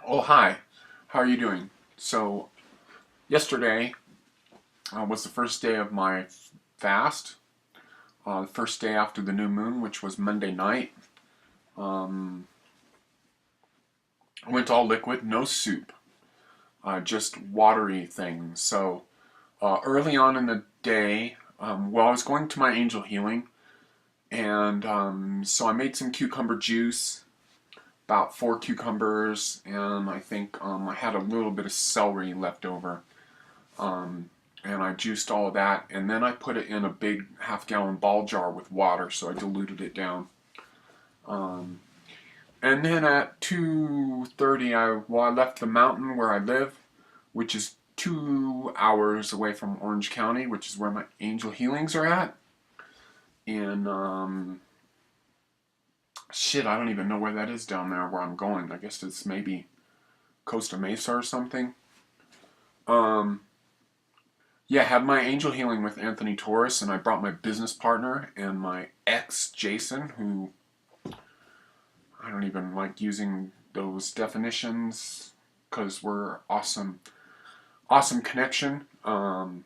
Oh, hi. How are you doing? So, yesterday was the first day of my fast, the first day after the new moon, which was Monday night. Um, I went all liquid, no soup, just watery things. So, early on in the day, I was going to my angel healing, and so I made some cucumber juice, about 4 cucumbers, and I think I had a little bit of celery left over. Um, and I juiced all of that, and then I put it in a big half-gallon ball jar with water, so I diluted it down. Um, and then at 2:30, I left the mountain where I live, which is 2 hours away from Orange County, which is where my angel healings are at. And shit, I don't even know where that is down there where I'm going. I guess it's maybe Costa Mesa or something. Um, Yeah, had my angel healing with Anthony Torres, and I brought my business partner and my ex, Jason, who I don't even like using those definitions because we're awesome, awesome connection. And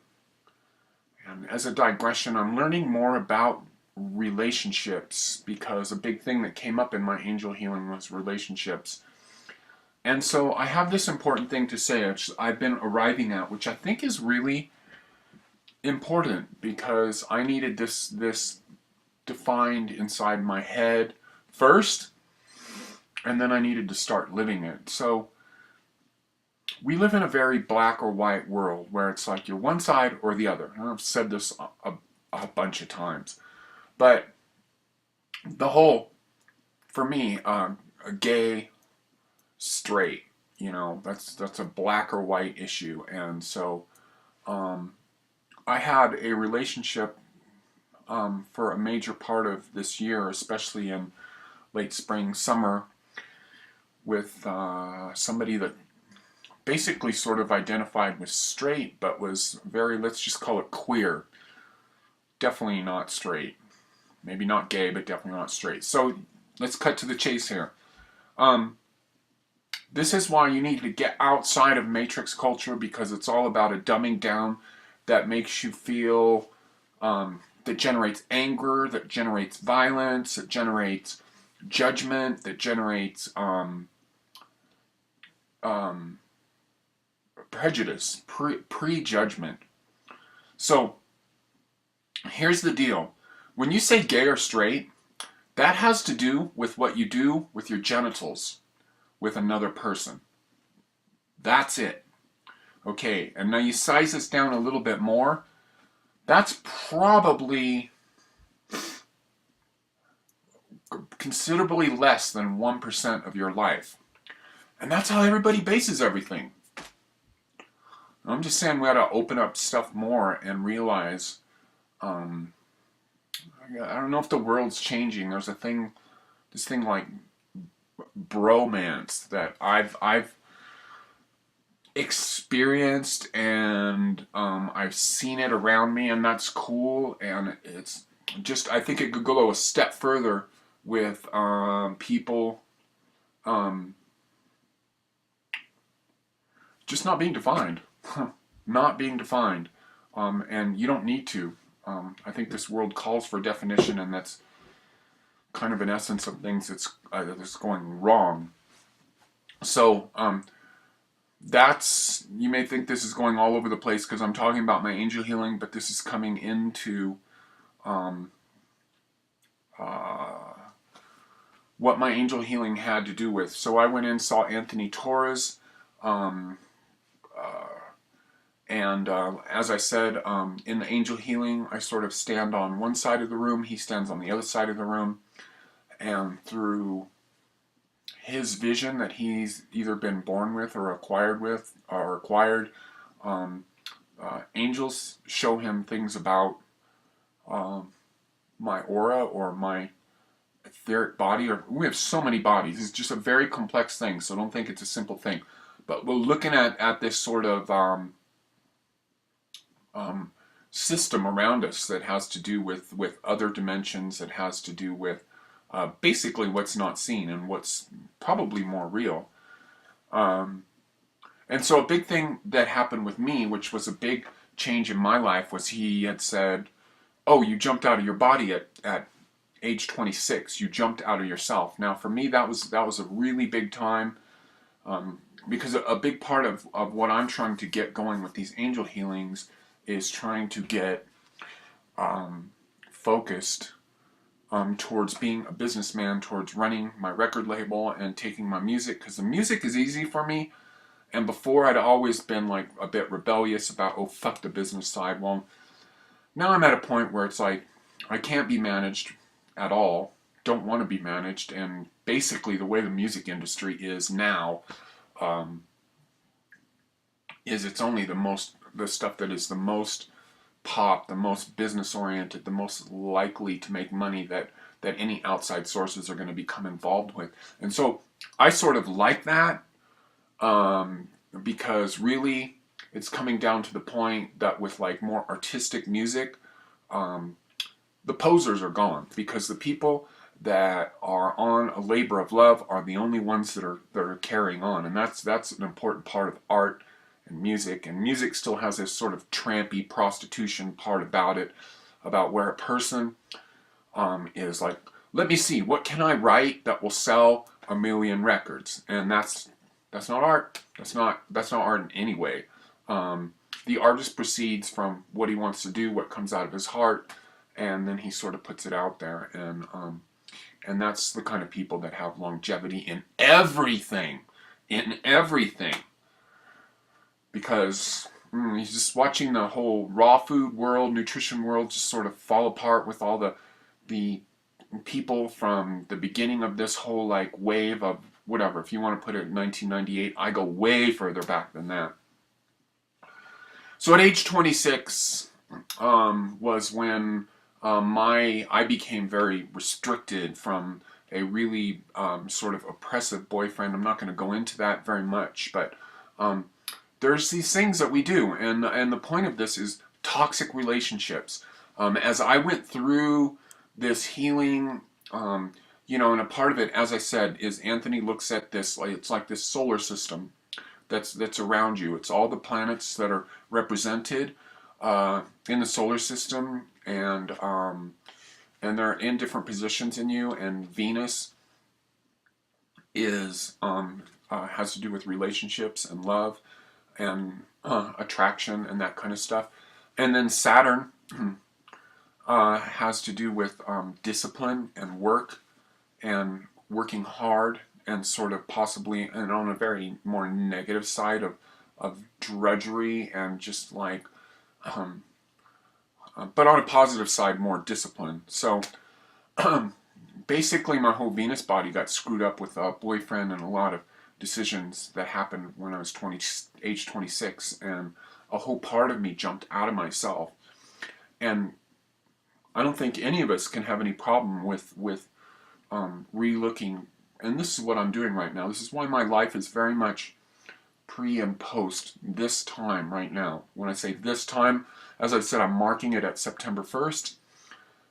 as a digression, I'm learning more about relationships because a big thing that came up in my angel healing was relationships. And so I have this important thing to say, which I've been arriving at, which I think is really important because I needed this defined inside my head first, and then I needed to start living it. So we live in a very black or white world where it's like you're one side or the other. And I've said this a bunch of times, but the whole, for me, gay, straight, that's a black or white issue, and so um, I had a relationship for a major part of this year, especially in late spring, summer, with somebody that basically sort of identified with straight, but was very, let's just call it queer. Definitely not straight. Maybe not gay, but definitely not straight. So let's cut to the chase here. Um, this is why you need to get outside of matrix culture because it's all about a dumbing down that makes you feel, that generates anger, that generates violence, that generates judgment, that generates um, prejudice, prejudgment. So here's the deal. When you say gay or straight, that has to do with what you do with your genitals with another person. That's it. Okay, and now you size this down a little bit more. That's probably considerably less than 1% of your life. And that's how everybody bases everything. I'm just saying we got to open up stuff more and realize, um, I don't know if the world's changing. There's this thing like bromance that I've experienced, and I've seen it around me, and that's cool. And it's just, I think it could go a step further with people um, just not being defined, not being defined, and you don't need to. I think this world calls for definition, and that's kind of an essence of things that's going wrong. So that's, you may think this is going all over the place because I'm talking about my angel healing, but this is coming into um, uh, what my angel healing had to do with. So I went in, saw Anthony Torres, um, uh, and as I said, in the angel healing, I sort of stand on one side of the room, he stands on the other side of the room, and through his vision that he's either been born with or acquired, um, angels show him things about um, my aura or my etheric body. Or we have so many bodies. It's just a very complex thing. So don't think it's a simple thing. But we're looking at this sort of um, system around us that has to do with other dimensions. That has to do with basically what's not seen and what's probably more real. Um, and so a big thing that happened with me, which was a big change in my life, was he had said, "Oh, you jumped out of your body at age 26. You jumped out of yourself." Now, for me, that was a really big time, um, because a big part of what I'm trying to get going with these angel healings is trying to get focused towards being a businessman, towards running my record label and taking my music, because the music is easy for me. And before, I'd always been like a bit rebellious about, oh, fuck the business side. Well, now I'm at a point where it's like, I can't be managed at all, don't want to be managed, and basically the way the music industry is now, um, is it's only the stuff that is the most pop, the most business oriented, the most likely to make money that any outside sources are going to become involved with. And so I sort of like that, because really it's coming down to the point that with like more artistic music, the posers are gone, because the people that are on a labor of love are the only ones that are carrying on, and that's an important part of art and music. And music still has this sort of trampy prostitution part about it, about where a person is like, let me see, what can I write that will sell 1 million records? And that's not art. That's not art in any way. The artist proceeds from what he wants to do, what comes out of his heart, and then he sort of puts it out there. And that's the kind of people that have longevity in everything, because he's just watching the whole raw food world, nutrition world, just sort of fall apart with all the people from the beginning of this whole like wave of whatever. If you want to put it in 1998, I go way further back than that. So at age 26 was when I became very restricted from a really sort of oppressive boyfriend. I'm not going to go into that very much, but there's these things that we do, and the point of this is toxic relationships. As I went through this healing, and a part of it, as I said, is Anthony looks at this like it's like this solar system that's around you. It's all the planets that are represented in the solar system, and they're in different positions in you. And Venus is has to do with relationships and love and attraction and that kind of stuff. And then Saturn has to do with discipline and work and working hard, and sort of possibly, and on a very more negative side of drudgery and just like, but on a positive side, more discipline. So basically my whole Venus body got screwed up with a boyfriend and a lot of decisions that happened when I was age 26, and a whole part of me jumped out of myself. And I don't think any of us can have any problem with re-looking, and this is what I'm doing right now. This is why my life is very much pre and post this time right now. When I say this time, as I said, I'm marking it at September 1st,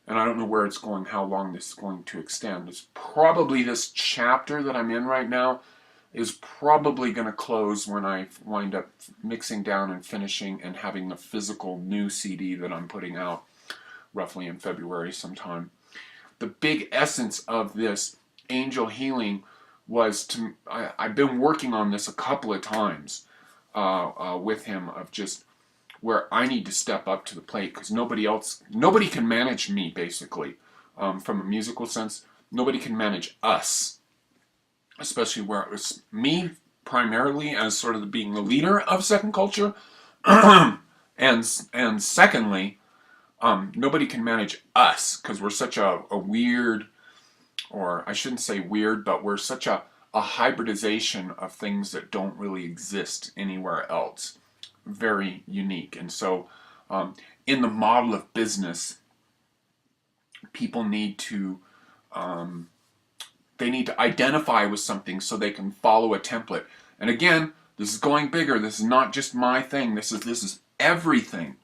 and I don't know where it's going, how long this is going to extend. It's probably this chapter that I'm in right now is probably going to close when I wind up mixing down and finishing and having the physical new CD that I'm putting out roughly in February sometime. The big essence of this angel healing was I've been working on this a couple of times with him, of just where I need to step up to the plate, because nobody can manage me, basically, from a musical sense. Nobody can manage us, especially where it was me primarily as sort of being the leader of Second Culture, and secondly, nobody can manage us, because we're such a weird, or I shouldn't say weird, but we're such a hybridization of things that don't really exist anywhere else. Very unique. And so in the model of business, people need to they need to identify with something so they can follow a template. And again, this is going bigger. This is not just my thing. This is everything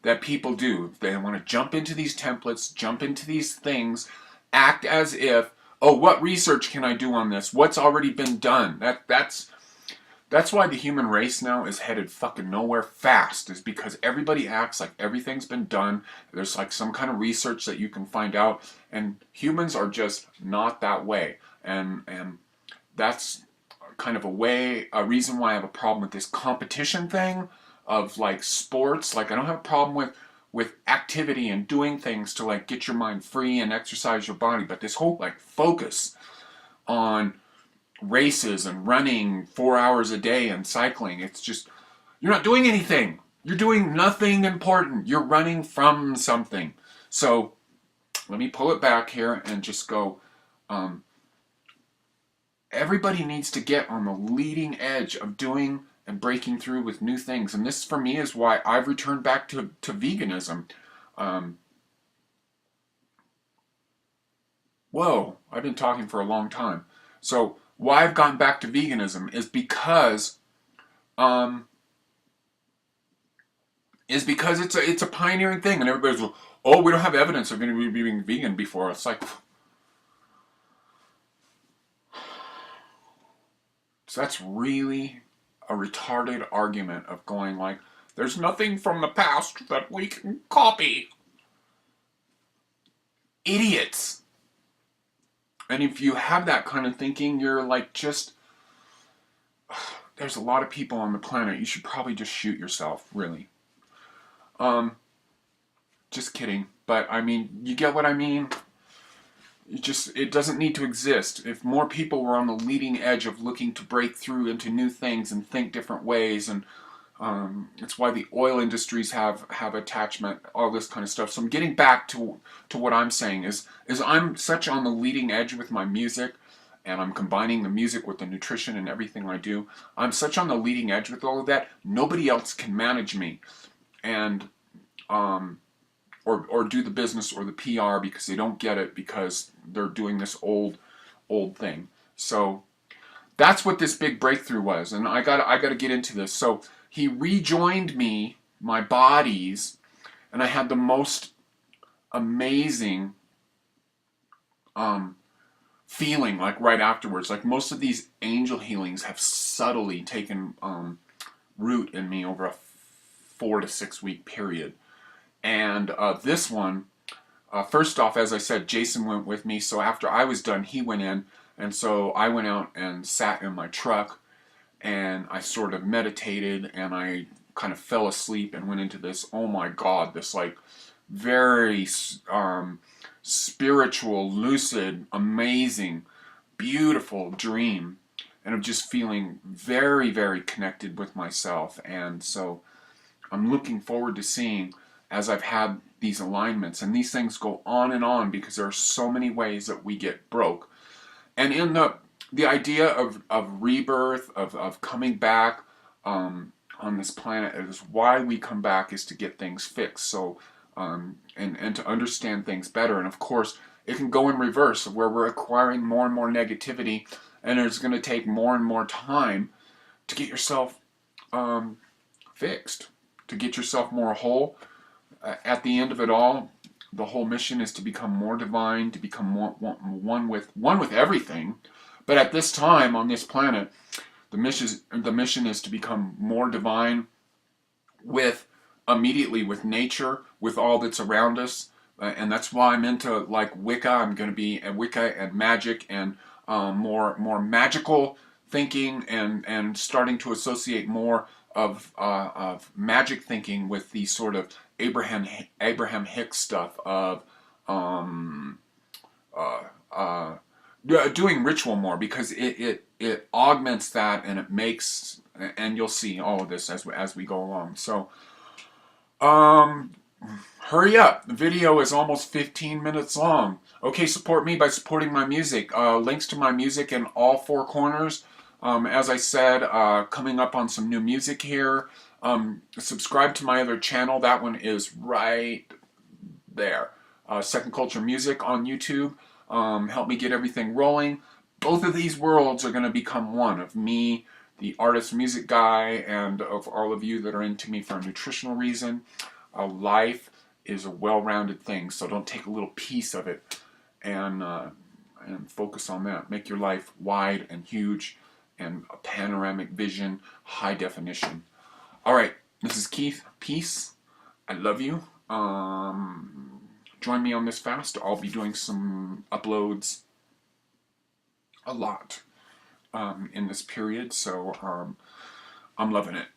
that people do. They want to jump into these templates, jump into these things, act as if, oh, what research can I do on this? What's already been done? That's why the human race now is headed fucking nowhere fast, is because everybody acts like everything's been done. There's like some kind of research that you can find out, and humans are just not that way. And that's kind of a reason why I have a problem with this competition thing of like sports. Like I don't have a problem with activity and doing things to like get your mind free and exercise your body, but this whole like focus on races and running 4 hours a day and cycling, it's just, you're not doing anything. You're doing nothing important. You're running from something. So let me pull it back here and just go, everybody needs to get on the leading edge of doing and breaking through with new things. And this, for me, is why I've returned back to veganism. Whoa, I've been talking for a long time. So why I've gone back to veganism is because it's a pioneering thing, and everybody's like, oh, we don't have evidence of anybody being vegan before. It's like, so that's really a retarded argument of going like, there's nothing from the past that we can copy. Idiots. And if you have that kind of thinking, you're like just, there's a lot of people on the planet. You should probably just shoot yourself, really. Just kidding. But I mean, you get what I mean? It doesn't need to exist. If more people were on the leading edge of looking to break through into new things and think different ways, and it's why the oil industries have attachment, all this kind of stuff. So I'm getting back to what I'm saying is I'm such on the leading edge with my music, and I'm combining the music with the nutrition and everything I do. I'm such on the leading edge with all of that, nobody else can manage me. And or do the business or the PR, because they don't get it, because they're doing this old thing. So that's what this big breakthrough was, and I got to get into this. So he rejoined me, my bodies, and I had the most amazing feeling like right afterwards. Like most of these angel healings have subtly taken root in me over a 4 to 6 week period. And this one, first off, as I said, Jason went with me. So after I was done, he went in. And so I went out and sat in my truck, and I sort of meditated, and I kind of fell asleep and went into this, oh my God, this like very spiritual, lucid, amazing, beautiful dream. And I'm just feeling very, very connected with myself. And so I'm looking forward to seeing, as I've had these alignments, and these things go on because there are so many ways that we get broke. And in the idea of rebirth, of coming back on this planet, is why we come back, is to get things fixed. So and to understand things better. And of course, it can go in reverse, where we're acquiring more and more negativity, and it's going to take more and more time to get yourself fixed, to get yourself more whole. At the end of it all, the whole mission is to become more divine, to become more one with everything. But at this time on this planet, the mission is to become more divine immediately with nature, with all that's around us. And that's why I'm into like Wicca. I'm going to be a Wicca and magic, and more magical thinking, and starting to associate more of magic thinking with the sort of Abraham Hicks stuff of doing ritual more, because it augments that, and it makes, and you'll see all of this as we go along. So hurry up, the video is almost 15 minutes long. Okay, support me by supporting my music. Links to my music in all four corners. As I said, coming up on some new music here. Subscribe to my other channel. That one is right there. Second Culture Music on YouTube. Help me get everything rolling. Both of these worlds are going to become one, of me, the artist music guy, and of all of you that are into me for a nutritional reason. Life is a well-rounded thing, so don't take a little piece of it and focus on that. Make your life wide and huge, and a panoramic vision, high definition. All right, this is Keith. Peace. I love you. Join me on this fast. I'll be doing some uploads a lot in this period, so I'm loving it.